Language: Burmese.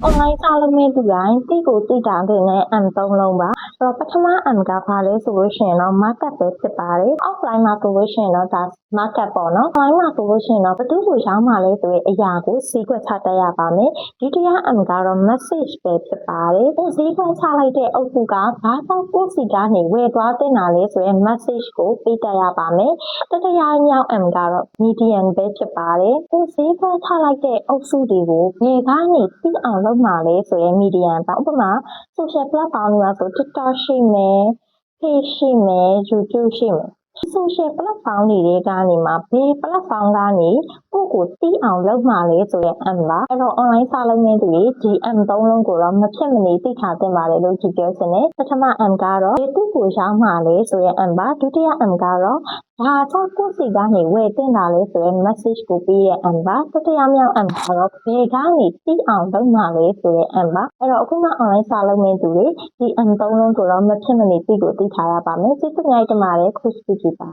online စာလုံးမဲ့သူတိုင်းတိကိုတိတာတဲ့နဲ့ M3 လုံးပါအဲ့တော့ပထမ M ကဘာလဲဆိုလို့ရှိရင်တော့ market ပဲဖြစ်ပါတယ် offline မှာဆိုလို့ရှိရင်တော့ဒါ market ပေါ့နော် online မှာဆိုလို့ရှိရင်တော့ဘယ်သူကိုရောင်းမှာလဲဆိုတဲ့အရာကိုစီးကွက်ချတတ်ရပါမယ်ဒုတိယ M ကတော့ message ပဲဖြစ်ပါတယ်စီးကွက်ချလိုက်တဲ့အုပ်စုကဘာကြောင့်ကိုယ့်စီကနေဝယ်သွားတင်တာလဲဆိုရင် message ကိုပေးတတ်ရပါမယ်တတိယမြောက် M ကတော့ medium ပဲဖြစ်ပါတယ်ကိုစီးကွက်ချလိုက်တဲ့အုပ်စုတွေကိုဘယ်ကနေသိအောင်လုပ်မှာလဲဆိုရင် medium ပေါ့ဥပမာ social platform တွေမှာဆို TikTok ရှိမယ် Page ရှိမယ် YouTube ရှိမယ်social platform တွေကနေမှာဘယ် platform ကနေကိုကိုသိအောင်လုပ်မှာလဲဆိုရင် M ပါအဲ့တော့ online စာလုံးနဲ့တူဒီ M3 လုံးကိုတော့မဖြစ်မနေသိထားသင့်ပါတယ်လို့ကြည့်ပြောချင်တယ်ပထမ M ကတော့ဘယ်သူကိုရောင်းမှာလဲဆိုရင် M ပါဒုတိယ M ကတော့ဘာကြောင့်ကိုစီကနေဝယ်တင်တာလဲဆိုရင် message ကိုပေးတဲ့ M ပါတတိယမြောက် M ကတော့ဘယ်ကနေသိအောင်လုပ်မှာလဲဆိုတဲ့ M ပါအဲ့တော့အခုမှ online စာလုံးနဲ့တူဒီ M3 လုံးကိုတော့မဖြစ်မနေသိထားရပါမယ်ကျေးဇူးအများကြီးတင်ပါတယ်ခုကြည့်ပါ